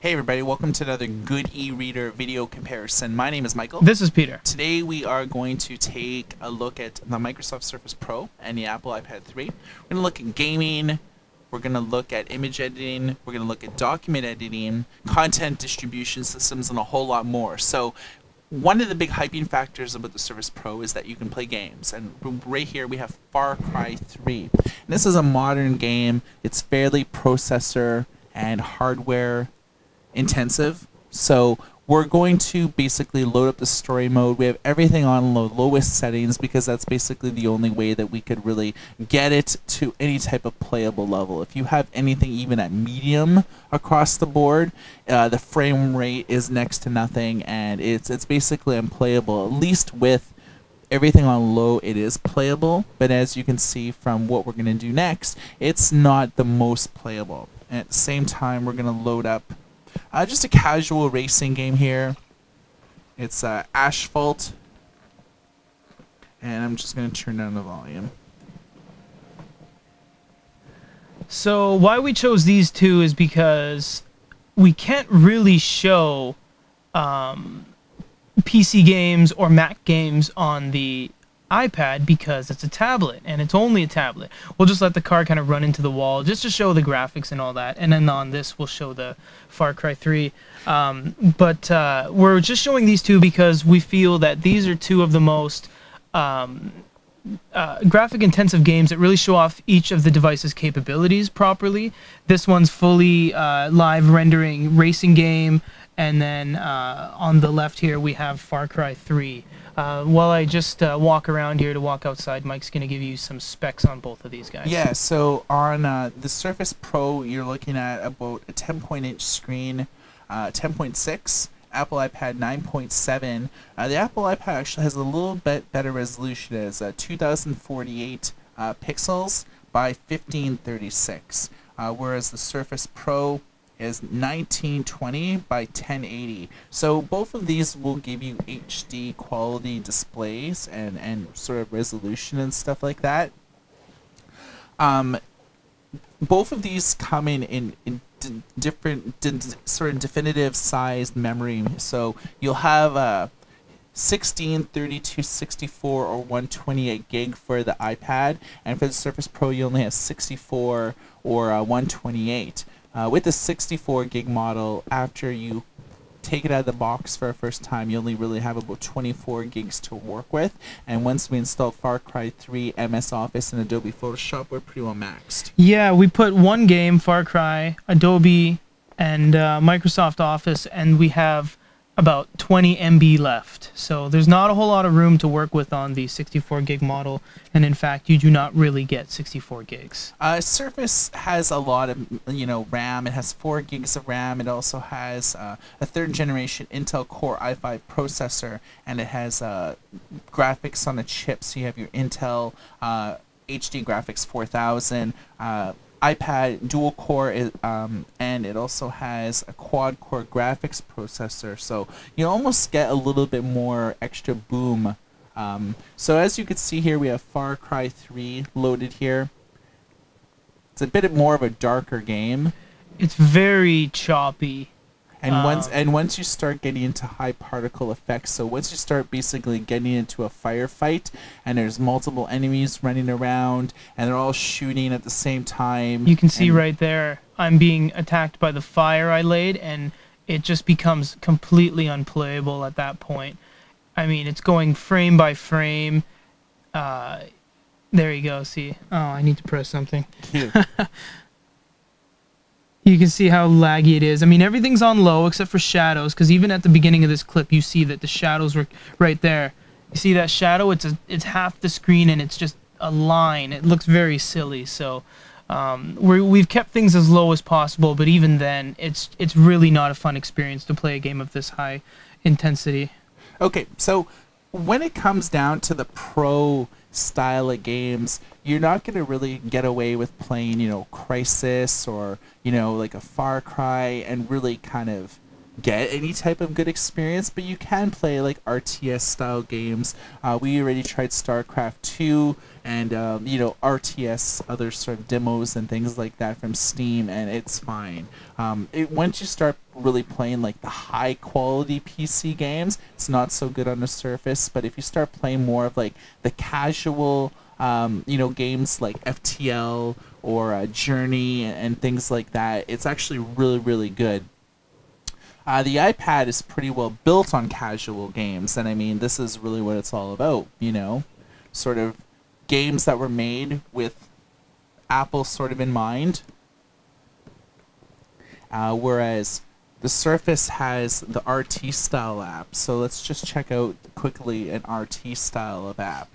Hey everybody, welcome to another good e-reader video comparison. My name is Michael. This is Peter. Today we are going to take a look at the Microsoft Surface Pro and the Apple iPad 3. We're going to look at gaming, we're going to look at image editing, we're going to look at document editing, content distribution systems, and a whole lot more. So one of the big hyping factors about the Surface Pro is that you can play games. And right here we have Far Cry 3. And this is a modern game. It's fairly processor and hardware intensive, so we're going to basically load up the story mode. We have everything on lowest settings because that's basically the only way that we could really get it to any type of playable level. If you have anything even at medium across the board, the frame rate is next to nothing, and it's basically unplayable. At least with everything on low, it is playable, but as you can see from what we're going to do next, it's not the most playable. And at the same time, we're going to load up just a casual racing game here. It's Asphalt, and I'm just going to turn down the volume. So why we chose these two is because we can't really show PC games or Mac games on the iPad because it's a tablet, and it's only a tablet. We'll just let the car kind of run into the wall just to show the graphics and all that, and then on this we'll show the Far Cry 3. But we're just showing these two because we feel that these are two of the most graphic intensive games that really show off each of the device's capabilities properly. This one's fully live rendering racing game, and then on the left here we have Far Cry 3. While I just walk around here to walk outside, Mike's going to give you some specs on both of these guys. Yeah, so on the Surface Pro, you're looking at about a 10-inch screen, 10.6, Apple iPad 9.7. The Apple iPad actually has a little bit better resolution. It's 2048 pixels by 1536, whereas the Surface Pro is 1920 by 1080. So both of these will give you HD quality displays and sort of resolution and stuff like that. Both of these come in different sort of definitive sized memory. So you'll have 16, 32, 64, or 128 gig for the iPad, and for the Surface Pro you only have 64 or 128. With the 64 gig model, after you take it out of the box for the first time, you only really have about 24 gigs to work with. And once we install Far Cry 3, MS Office, and Adobe Photoshop, we're pretty well maxed. Yeah, we put one game, Far Cry, Adobe, and Microsoft Office, and we have about 20 MB left. So there's not a whole lot of room to work with on the 64 gig model, and in fact you do not really get 64 gigs. Surface has a lot of RAM. It has 4 gigs of RAM. It also has a 3rd generation Intel Core i5 processor, and it has graphics on a chip. So you have your Intel HD Graphics 4000 iPad dual core, and it also has a quad core graphics processor, so you almost get a little bit more extra boom. So as you can see here, we have Far Cry 3 loaded here. It's a bit more of a darker game. It's very choppy. And once you start getting into high particle effects, so once you start basically getting into a firefight and there's multiple enemies running around and they're all shooting at the same time. You can see right there, I'm being attacked by the fire I laid, and it just becomes completely unplayable at that point. I mean, it's going frame by frame. There you go, see. Oh, I need to press something. Cute. You can see how laggy it is. I mean, everything's on low except for shadows, because even at the beginning of this clip, you see that the shadows were right there. You see that shadow? It's half the screen, and it's just a line. It looks very silly. So we've kept things as low as possible, but even then, it's really not a fun experience to play a game of this high intensity. Okay, so when it comes down to the pro style of games, you're not going to really get away with playing, Crisis or, like a Far Cry and really kind of get any type of good experience, but you can play like RTS style games. We already tried StarCraft 2 and RTS, other sort of demos and things like that from Steam, and it's fine. Once you start really playing like the high quality PC games, it's not so good on the Surface. But if you start playing more of like the casual games like FTL or Journey and things like that, it's actually really, really good. The iPad is pretty well built on casual games, and I mean, this is really what it's all about, sort of games that were made with Apple sort of in mind. Whereas the Surface has the RT style app. So let's just check out quickly an RT style of app.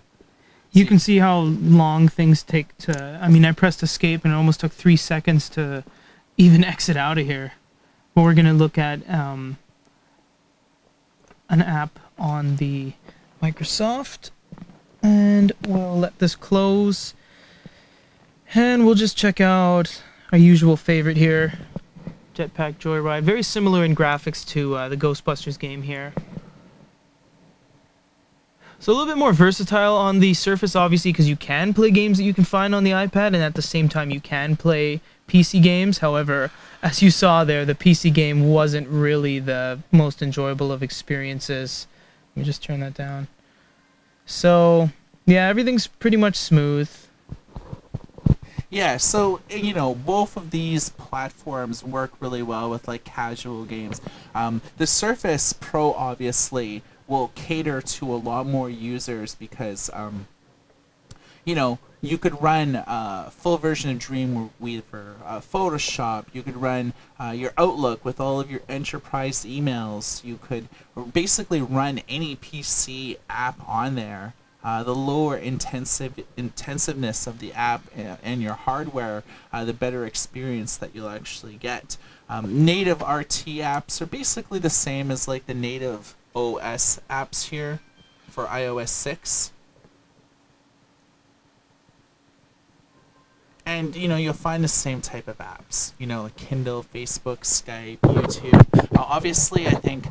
You can see how long things take to... I mean, I pressed escape and it almost took 3 seconds to even exit out of here. But we're going to look at an app on the Microsoft. And we'll let this close. And we'll just check out our usual favorite here. Jetpack Joyride. Very similar in graphics to the Ghostbusters game here. So a little bit more versatile on the Surface, obviously, because you can play games that you can find on the iPad, and at the same time you can play PC games. However, as you saw there, the PC game wasn't really the most enjoyable of experiences. Let me just turn that down. So, yeah, everything's pretty much smooth. Yeah, so, both of these platforms work really well with, like, casual games. The Surface Pro, obviously, will cater to a lot more users because, you could run a full version of Dreamweaver, Photoshop. You could run your Outlook with all of your enterprise emails. You could basically run any PC app on there. The lower intensiveness of the app and your hardware, the better experience that you'll actually get. Native RT apps are basically the same as like the native OS apps here for iOS 6. And, you'll find the same type of apps, like Kindle, Facebook, Skype, YouTube. Obviously, I think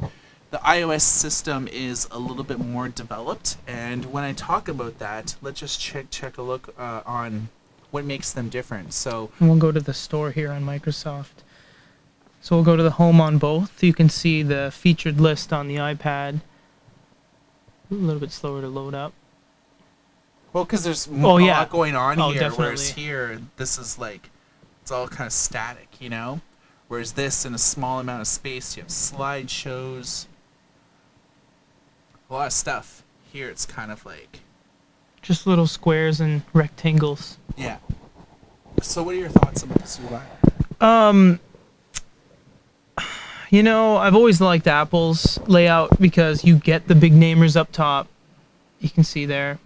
the iOS system is a little bit more developed, and when I talk about that, let's just check a look on what makes them different. So we'll go to the store here on Microsoft. So we'll go to the home on both. You can see the featured list on the iPad. A little bit slower to load up. Well, because there's a lot going on here, definitely. Whereas here, this is like, it's all kind of static, Whereas this, in a small amount of space, you have slideshows, a lot of stuff. Here, it's kind of like... just little squares and rectangles. Yeah. So what are your thoughts about this UI? I've always liked Apple's layout because you get the big namers up top. You can see there.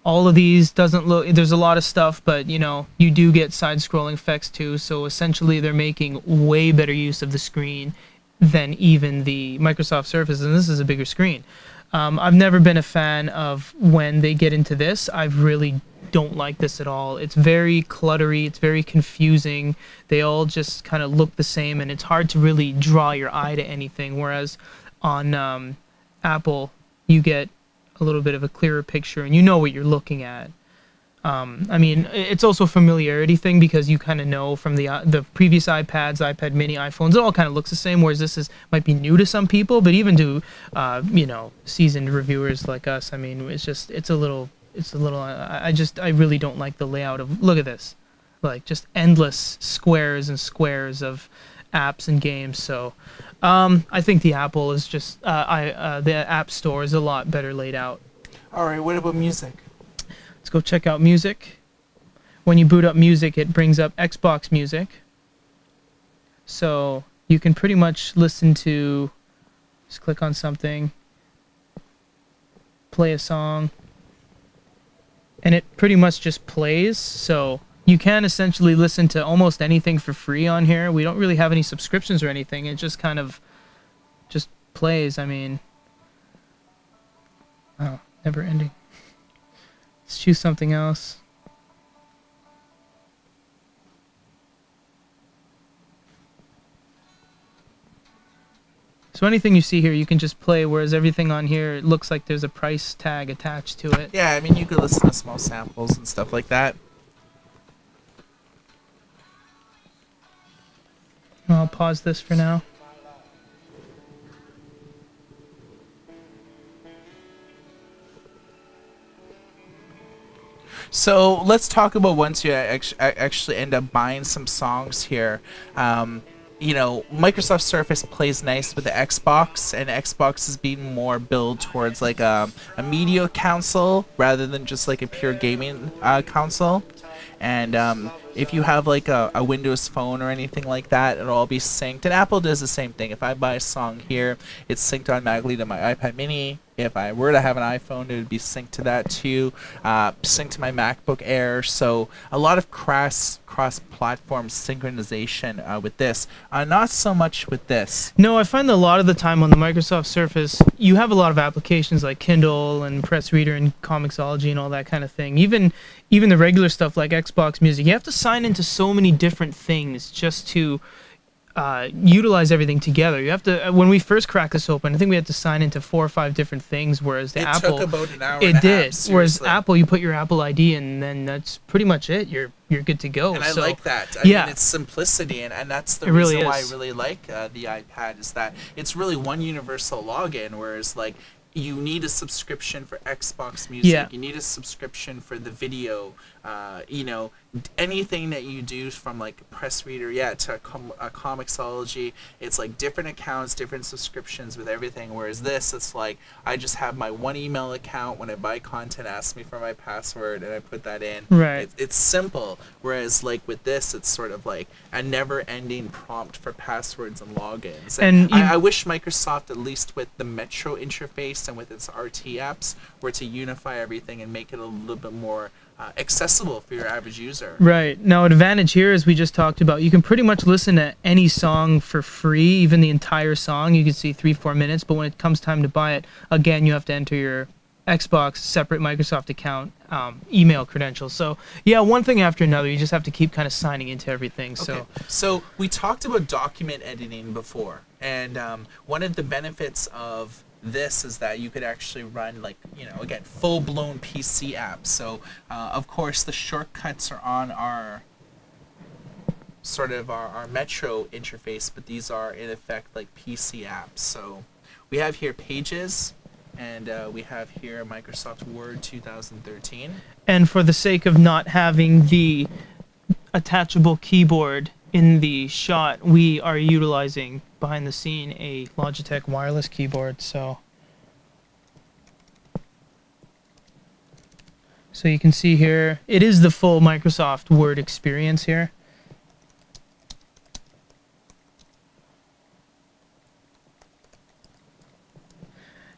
All of these doesn't look... there's a lot of stuff, but, you do get side-scrolling effects too, so essentially they're making way better use of the screen than even the Microsoft Surface, and this is a bigger screen. I've never been a fan of when they get into this. I really don't like this at all. It's very cluttery, it's very confusing. They all just kind of look the same, and it's hard to really draw your eye to anything, whereas on Apple, you get a little bit of a clearer picture and you know what you're looking at. I mean, it's also a familiarity thing because you kind of know from the previous iPads, iPad mini, iPhones, it all kind of looks the same, whereas this might be new to some people, but even to seasoned reviewers like us, I mean, it's a little I really don't like the layout of... look at this, like just endless squares and squares of apps and games. So I think the Apple is just the App Store is a lot better laid out. All right, what about music? Let's go check out music. When you boot up music, it brings up Xbox Music. So you can pretty much listen to... just click on something, play a song, and it pretty much just plays. So you can essentially listen to almost anything for free on here. We don't really have any subscriptions or anything. It just kind of just plays. I mean, oh, never ending. Let's choose something else. So anything you see here, you can just play, whereas everything on here, it looks like there's a price tag attached to it. Yeah, I mean, you could listen to small samples and stuff like that. I'll pause this for now. So let's talk about once you actually end up buying some songs here. You know, Microsoft Surface plays nice with the Xbox, and Xbox is being more built towards like a media console rather than just like a pure gaming console. And if you have like a Windows phone or anything like that, it'll all be synced. And Apple does the same thing. If I buy a song here, it's synced automatically to my iPad mini. If I were to have an iPhone, it would be synced to that too. Synced to my MacBook Air. So a lot of cross-platform synchronization with this. Not so much with this. No, I find that a lot of the time on the Microsoft Surface, you have a lot of applications like Kindle and Press Reader and Comixology and all that kind of thing. Even the regular stuff like Xbox Music, you have to sign into so many different things just to utilize everything together. You have to. When we first cracked this open, I think we had to sign into 4 or 5 different things. Whereas the Apple, it took about an hour. It and a did. half, Whereas seriously. Apple, you put your Apple ID and then that's pretty much it. You're good to go. And so, I like that. I mean, it's simplicity, and that's the It reason really why I is. really like the iPad is that it's really one universal login, whereas like you need a subscription for Xbox Music, Yeah. you need a subscription for the video, you know, anything that you do from like Press Reader, to a Comixology, it's like different accounts, different subscriptions with everything, whereas this, it's like I just have my one email account. When I buy content, ask me for my password, and I put that in. Right. It's simple, whereas like with this, it's sort of like a never-ending prompt for passwords and logins. And I wish Microsoft, at least with the Metro interface and with its RT apps, were to unify everything and make it a little bit more accessible for your average user. Right. Now, advantage here, as we just talked about, you can pretty much listen to any song for free, even the entire song. You can see 3-4 minutes, but when it comes time to buy it, again, you have to enter your Xbox separate Microsoft account email credentials. So yeah, one thing after another, you just have to keep kind of signing into everything. So we talked about document editing before, and one of the benefits of this is that you could actually run, like, you know, again, full-blown PC apps. So of course the shortcuts are on our sort of our Metro interface, but these are in effect like PC apps. So we have here Pages, and we have here Microsoft Word 2013. And for the sake of not having the attachable keyboard in the shot, we are utilizing behind the scene a Logitech wireless keyboard. So you can see here, it is the full Microsoft Word experience here.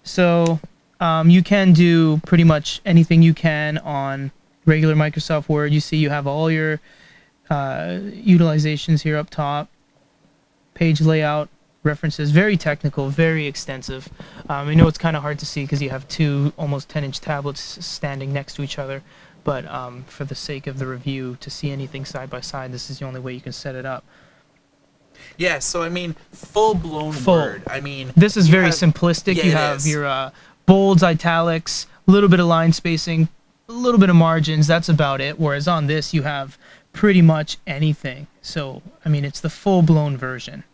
So you can do pretty much anything you can on regular Microsoft Word. You see you have all your utilizations here up top, page layout, references, very technical, very extensive. I know it's kind of hard to see because you have 2 almost 10-inch tablets standing next to each other, but for the sake of the review, to see anything side by side, this is the only way you can set it up. Yeah, so I mean, full-blown Word. I mean, this is very simplistic. Yeah, you it have is. your bolds, italics, a little bit of line spacing, a little bit of margins. That's about it. Whereas on this, you have pretty much anything. So, I mean, it's the full-blown version.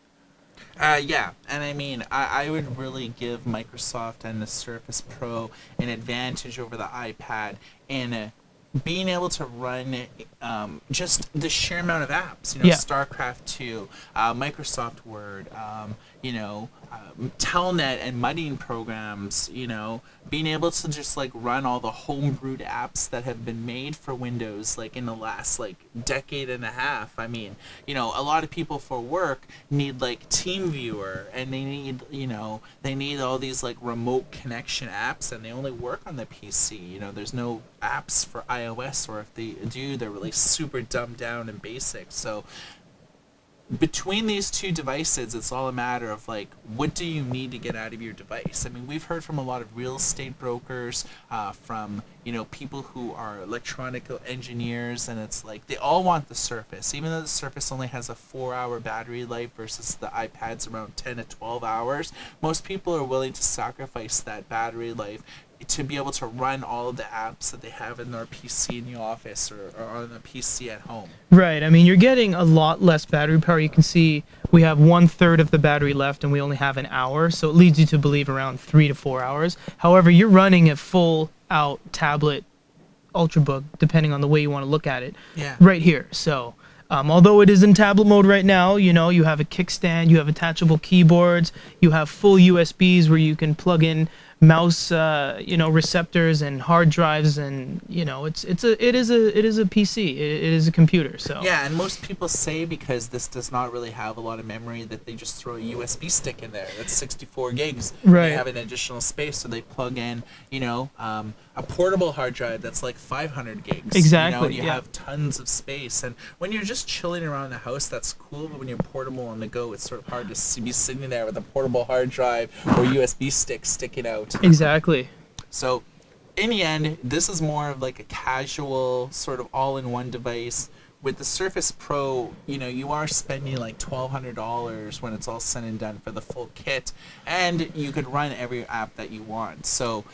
Yeah, and I mean, I would really give Microsoft and the Surface Pro an advantage over the iPad in being able to run just the sheer amount of apps. You know, Yeah. StarCraft 2, Microsoft Word, you know, Telnet and mudding programs, you know, being able to just like run all the homebrewed apps that have been made for Windows like in the last like decade and a half. I mean, you know, a lot of people for work need like TeamViewer, and they need, you know, they need all these like remote connection apps, and they only work on the PC. You know, there's no apps for iOS, or if they do, they're really super dumbed down and basic. So between these two devices, it's all a matter of like, what do you need to get out of your device? I mean, we've heard from a lot of real estate brokers, from people who are electronic engineers, and it's like they all want the Surface, even though the Surface only has a 4-hour battery life versus the iPad's around 10 to 12 hours. Most people are willing to sacrifice that battery life to be able to run all of the apps that they have in their PC in the office or on the PC at home. Right. I mean, you're getting a lot less battery power. You can see we have 1/3 of the battery left, and we only have an hour, so it leads you to believe around 3 to 4 hours. However, you're running a full-out tablet Ultrabook, depending on the way you want to look at it, right here. So, although it is in tablet mode right now, you have a kickstand, you have attachable keyboards, you have full USBs where you can plug in mouse receptors and hard drives, and it is a PC, it is a computer. So yeah, and most people say because this does not really have a lot of memory that they just throw a USB stick in there. That's 64 gigs. Right. They have an additional space, so they plug in a portable hard drive that's like 500 gigs. Exactly. You have tons of space, and when you're just chilling around the house, that's cool. But when you're portable on the go, it's sort of hard to be sitting there with a portable hard drive or USB stick sticking out. Exactly. So, in the end, this is more of like a casual sort of all-in-one device. With the Surface Pro, you are spending like $1,200 when it's all said and done for the full kit, and you could run every app that you want. So,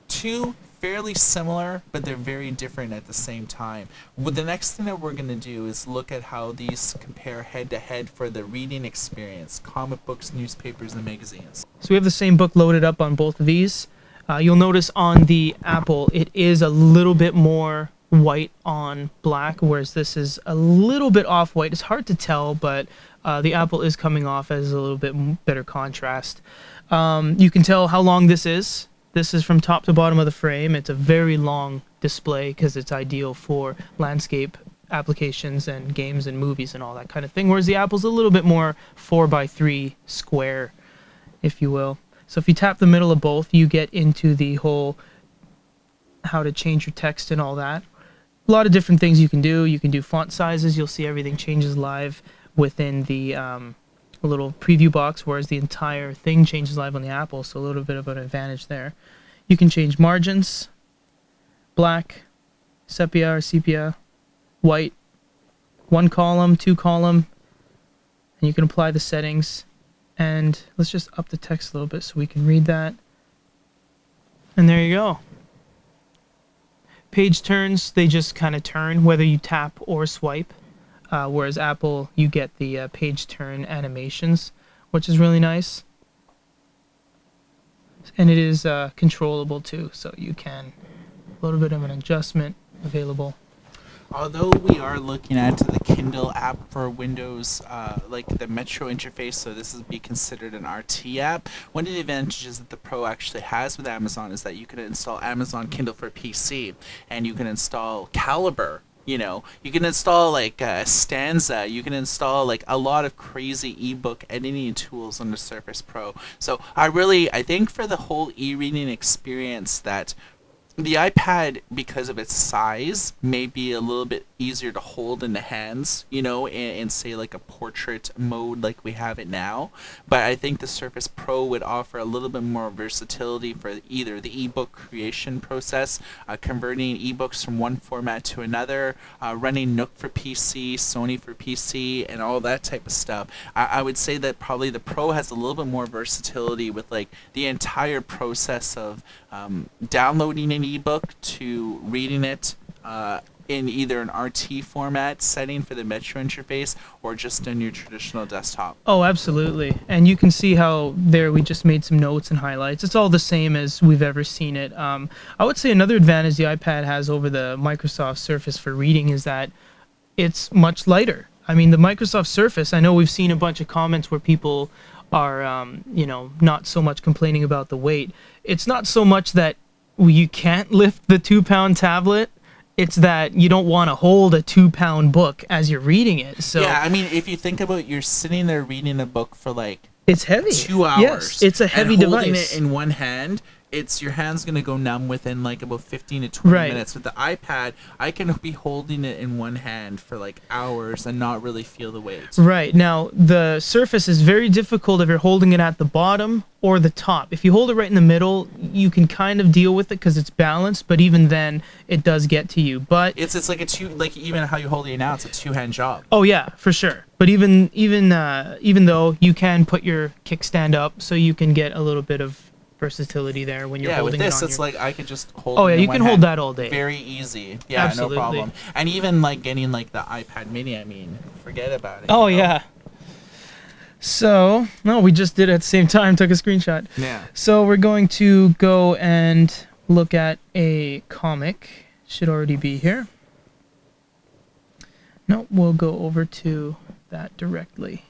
two fairly similar, but they're very different at the same time. Well, the next thing that we're going to do is look at how these compare head-to-head for the reading experience, comic books, newspapers, and magazines. So we have the same book loaded up on both of these. You'll notice on the Apple, it is a little bit more white on black, whereas this is a little bit off-white. It's hard to tell, but the Apple is coming off as a little bit better contrast. You can tell how long this is. This is from top to bottom of the frame. It's a very long display because it's ideal for landscape applications and games and movies and all that kind of thing, whereas the Apple's a little bit more 4x3 square, if you will. So if you tap the middle of both, you get into the whole how to change your text and all that. A lot of different things you can do. You can do font sizes. You'll see everything changes live within the little preview box, whereas the entire thing changes live on the Apple, so a little bit of an advantage there. You can change margins, black, sepia or sepia, white, 1 column, 2 column, and you can apply the settings. And let's just up the text a little bit so we can read that. And there you go. Page turns, they just kind of turn whether you tap or swipe. Whereas Apple, you get the page turn animations, which is really nice. And it is controllable too, so you can, a little bit of an adjustment available. Although we are looking at the Kindle app for Windows, like the Metro interface, so this would be considered an RT app. One of the advantages that the Pro actually has with Amazon is that you can install Amazon Kindle for PC, and you can install Calibre. You can install like Stanza, you can install like a lot of crazy ebook editing tools on the Surface Pro. So I think for the whole e-reading experience that the iPad, because of its size, may be a little bit easier to hold in the hands, in say like a portrait mode like we have it now. But I think the Surface Pro would offer a little bit more versatility for either the ebook creation process, converting ebooks from one format to another, running Nook for PC, Sony for PC, and all that type of stuff. I would say that probably the Pro has a little bit more versatility with like the entire process of downloading an ebook to reading it in either an RT format setting for the Metro interface or just on your traditional desktop. Oh, absolutely. And you can see how there we just made some notes and highlights. It's all the same as we've ever seen it. I would say another advantage the iPad has over the Microsoft Surface for reading is that it's much lighter. I mean, the Microsoft Surface, I know we've seen a bunch of comments where people are, not so much complaining about the weight. It's not so much that you can't lift the 2-pound tablet. It's that you don't want to hold a 2-pound book as you're reading it. So yeah, I mean, if you think about, you're sitting there reading a book for like it's heavy. 2 hours. Yes, it's a heavy and device. holding it in one hand, it's your hand's gonna go numb within like about 15 to 20 Right. minutes. With the iPad, I can be holding it in one hand for like hours and not really feel the weight. Right. Now, the Surface is very difficult if you're holding it at the bottom or the top. If you hold it right in the middle, you can kind of deal with it because it's balanced, but even then, it does get to you. But It's like even how you hold it now, it's a two-hand job. oh yeah, for sure. But even though you can put your kickstand up, so you can get a little bit of versatility there when you're Yeah, with holding this, it on it's your... like I could just hold. Oh it yeah, in you one can hold hand. that all day. Very easy. Yeah, Absolutely. no problem. And even like getting like the iPad Mini, I mean, forget about it. Oh you know? yeah. So, no, we just did it at the same time, took a screenshot. Yeah. So we're going to go and look at a comic. Should already be here. No, we'll go over to that directly.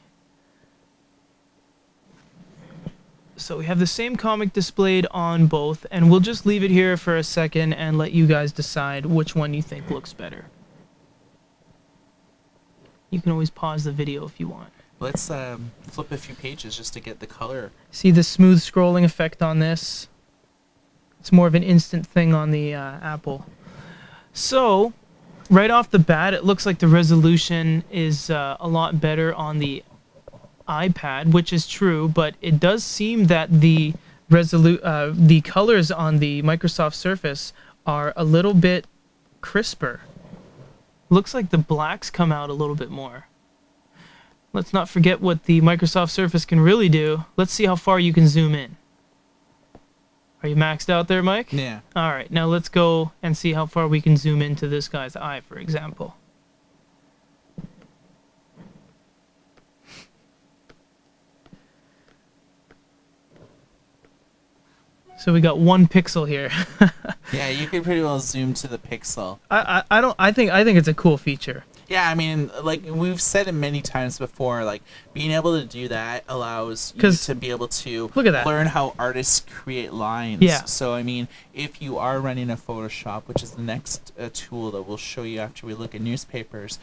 So we have the same comic displayed on both, and we'll just leave it here for a second and let you guys decide which one you think looks better. You can always pause the video if you want. Let's flip a few pages just to get the color. See the smooth scrolling effect on this? It's more of an instant thing on the Apple. So, right off the bat, it looks like the resolution is a lot better on the iPad, which is true, but it does seem that the colors on the Microsoft Surface are a little bit crisper. Looks like the blacks come out a little bit more. Let's not forget what the Microsoft Surface can really do. Let's see how far you can zoom in. Are you maxed out there, Mike? Yeah. All right, now let's go and see how far we can zoom into this guy's eye, for example. So we got 1 pixel here. Yeah, you could pretty well zoom to the pixel. I think it's a cool feature. Yeah, I mean, like we've said it many times before, like being able to do that allows you 'Cause to be able to look at that. learn how artists create lines. Yeah. So I mean, if you are running a Photoshop, which is the next tool that we'll show you after we look at newspapers,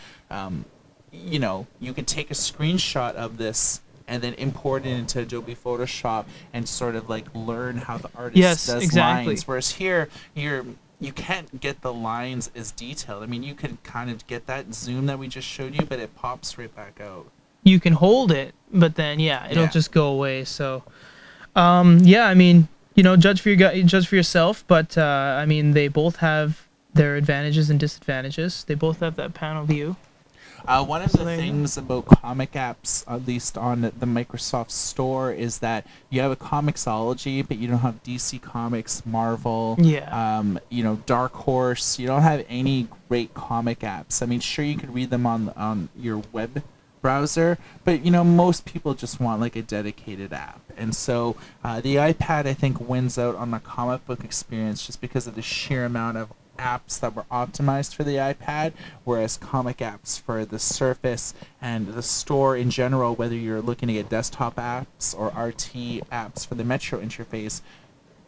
you know, you can take a screenshot of this and then import it into Adobe Photoshop and sort of like learn how the artist does exactly. lines. Whereas here, you can't get the lines as detailed. I mean, you can kind of get that zoom that we just showed you, but it pops right back out. You can hold it, but then it'll Yeah. just go away. So, yeah, I mean, you know, judge for yourself. But I mean, they both have their advantages and disadvantages. They both have that panel view. One of the things about comic apps, at least on the Microsoft Store, is that you have a Comixology, but you don't have DC Comics, Marvel, you know, Dark Horse. You don't have any great comic apps. I mean, sure, you could read them on your web browser, but you know, most people just want like a dedicated app. And so the iPad, I think, wins out on the comic book experience just because of the sheer amount of apps that were optimized for the iPad, whereas comic apps for the Surface and the Store in general, whether you're looking to get desktop apps or RT apps for the Metro interface,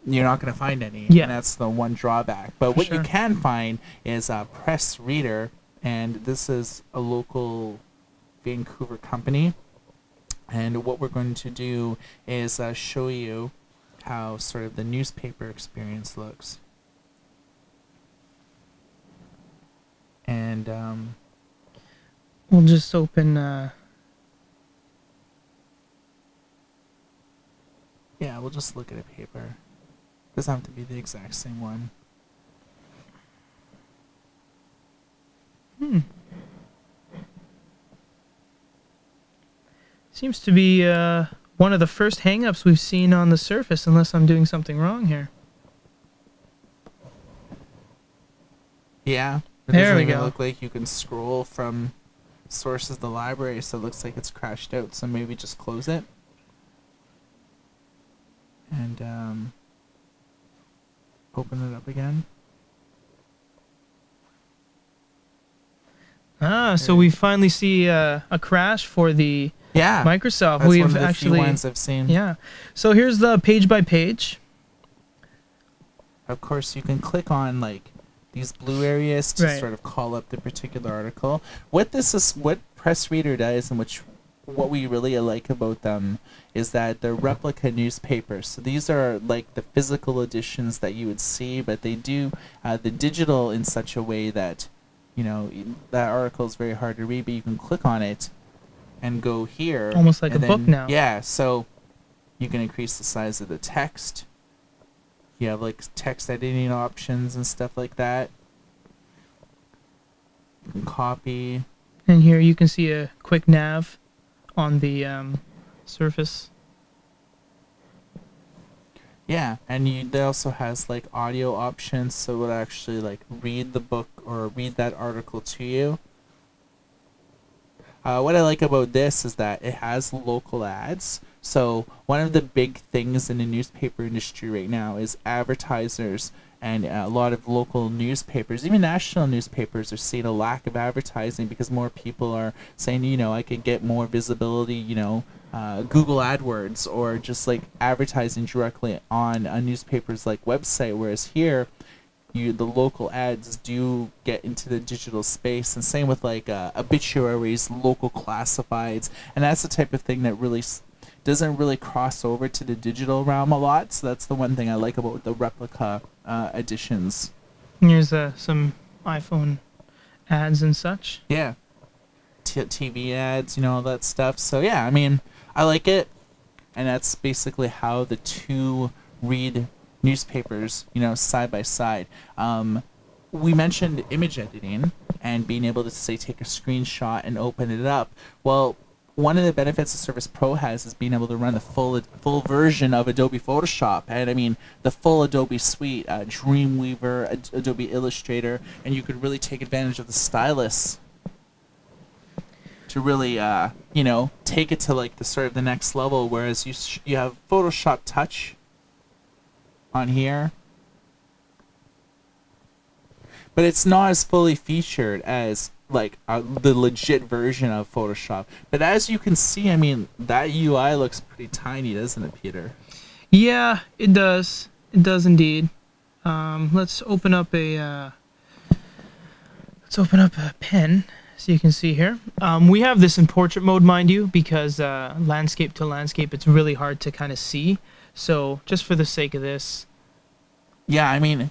you're not going to find any. Yeah. And that's the one drawback. But what you sure. can find is a Press Reader, and this is a local Vancouver company. And what we're going to do is show you how sort of the newspaper experience looks. And We'll just open. yeah, we'll just look at a paper. Doesn't have to be the exact same one. Seems to be one of the first hang-ups we've seen on the Surface, unless I'm doing something wrong here. Yeah. It There doesn't we even go. look like you can scroll from sources to the library, so it looks like it's crashed out. So maybe just close it. And open it up again. So we finally see a crash for the Yeah. Microsoft. That's We've one of the actually, few ones I've seen. yeah. So here's the page by page. Of course, you can click on like these blue areas to Right. sort of call up the particular article. What Press Reader does, and which what we really like about them is that they're replica newspapers. So these are like the physical editions that you would see, but they do the digital in such a way that, you know, that article is very hard to read, but you can click on it and go here. Almost like a book now. Yeah, so you can increase the size of the text. You have like text editing options and stuff like that. You can copy. And here you can see a quick nav on the Surface. Yeah, and they also has like audio options, so it would actually like read the book or read that article to you. What I like about this is that it has local ads. So one of the big things in the newspaper industry right now is advertisers, and a lot of local newspapers, even national newspapers, are seeing a lack of advertising because more people are saying, you know, I could get more visibility, you know, Google AdWords, or just like advertising directly on a newspaper's like website. Whereas here, the local ads do get into the digital space, and same with like obituaries, local classifieds, and that's the type of thing that really doesn't really cross over to the digital realm a lot. So that's the one thing I like about the replica editions. Here's some iPhone ads and such. Yeah, TV ads, you know, all that stuff. So yeah, I mean, I like it, and that's basically how the two read newspapers, you know, side by side. We mentioned image editing and being able to say take a screenshot and open it up. Well, one of the benefits the Surface Pro has is being able to run the full version of Adobe Photoshop, and I mean the full Adobe suite, Dreamweaver, Adobe Illustrator, and you could really take advantage of the stylus to really, you know, take it to like the sort of the next level. Whereas you have Photoshop Touch on here, but it's not as fully featured as like the legit version of Photoshop. But as you can see, I mean, that UI looks pretty tiny, doesn't it, Peter? Yeah, it does. It does indeed. Let's open up a pen so you can see here. We have this in portrait mode, mind you, because landscape to landscape, it's really hard to kind of see. So just for the sake of this. Yeah, I mean,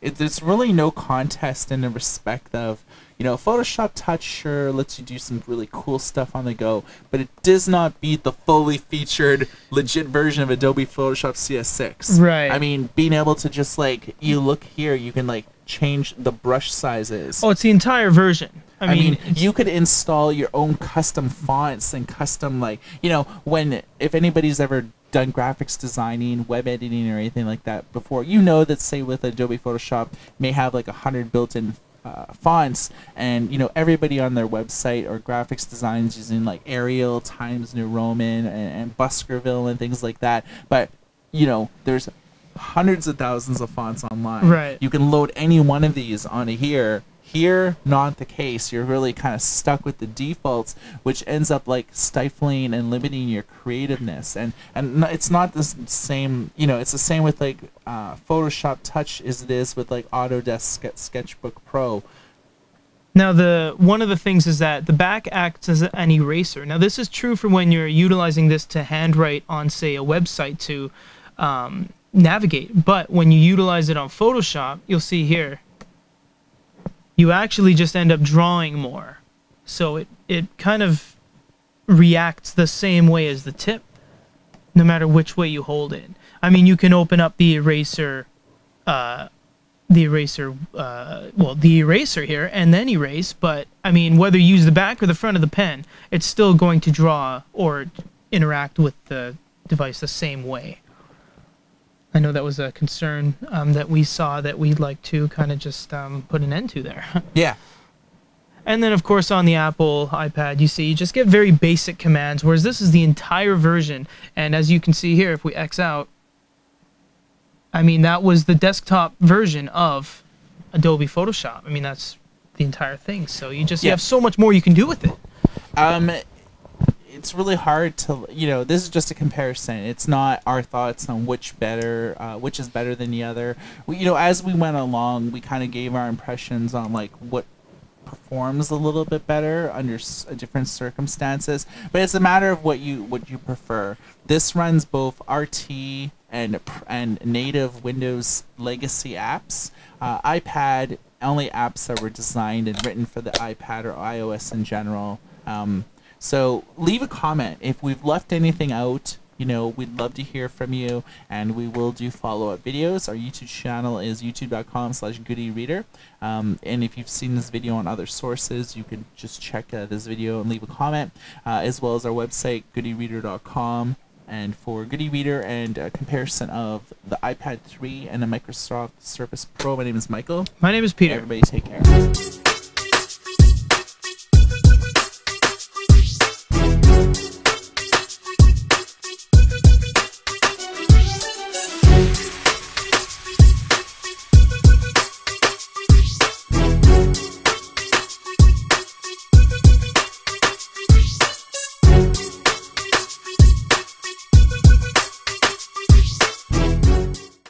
it's really no contest in the respect of, you know, Photoshop Touch sure lets you do some really cool stuff on the go, but it does not beat the fully featured legit version of Adobe Photoshop CS6. Right. I mean, being able to just like, you look here, you can like change the brush sizes. Oh, it's the entire version. I mean you could install your own custom fonts and custom, like, you know, if anybody's ever done graphics designing, web editing, or anything like that before, you know that, say, with Adobe Photoshop, may have like 100 built-in fonts, and you know, everybody on their website or graphics designs using like Arial, Times New Roman, and Baskerville and things like that. But you know, there's hundreds of thousands of fonts online. Right. You can load any one of these onto here. Here, not the case. You're really kind of stuck with the defaults, which ends up like stifling and limiting your creativeness. And it's not the same, you know, it's the same with like Photoshop Touch as it is with like Autodesk Sketchbook Pro. Now, one of the things is that the back acts as an eraser. Now, this is true for when you're utilizing this to handwrite on, say, a website to navigate. But when you utilize it on Photoshop, you'll see here, you actually just end up drawing more. So it kind of reacts the same way as the tip, no matter which way you hold it. I mean, you can open up the eraser, the eraser here, and then erase, but I mean, whether you use the back or the front of the pen, it's still going to draw or interact with the device the same way. I know that was a concern that we saw that we'd like to kind of just put an end to there. Yeah. And then, of course, on the Apple iPad, you see, you just get very basic commands, whereas this is the entire version. And as you can see here, if we X out, I mean, that was the desktop version of Adobe Photoshop. I mean, that's the entire thing. So you have so much more you can do with it. It's really hard to, you know, this is just a comparison. It's not our thoughts on which is better than the other. You know, as we went along, we kind of gave our impressions on like what performs a little bit better under different circumstances, but it's a matter of what you prefer. This runs both RT and native Windows legacy apps. iPad only apps that were designed and written for the iPad or iOS in general. So leave a comment if we've left anything out. We'd love to hear from you, and we will do follow-up videos. Our YouTube channel is youtube.com/goodyreader. And if you've seen this video on other sources, you can just check this video and leave a comment, as well as our website, goodyreader.com. And for Goody Reader and a comparison of the iPad 3 and the Microsoft Surface Pro, my name is Michael. My name is Peter. Everybody take care.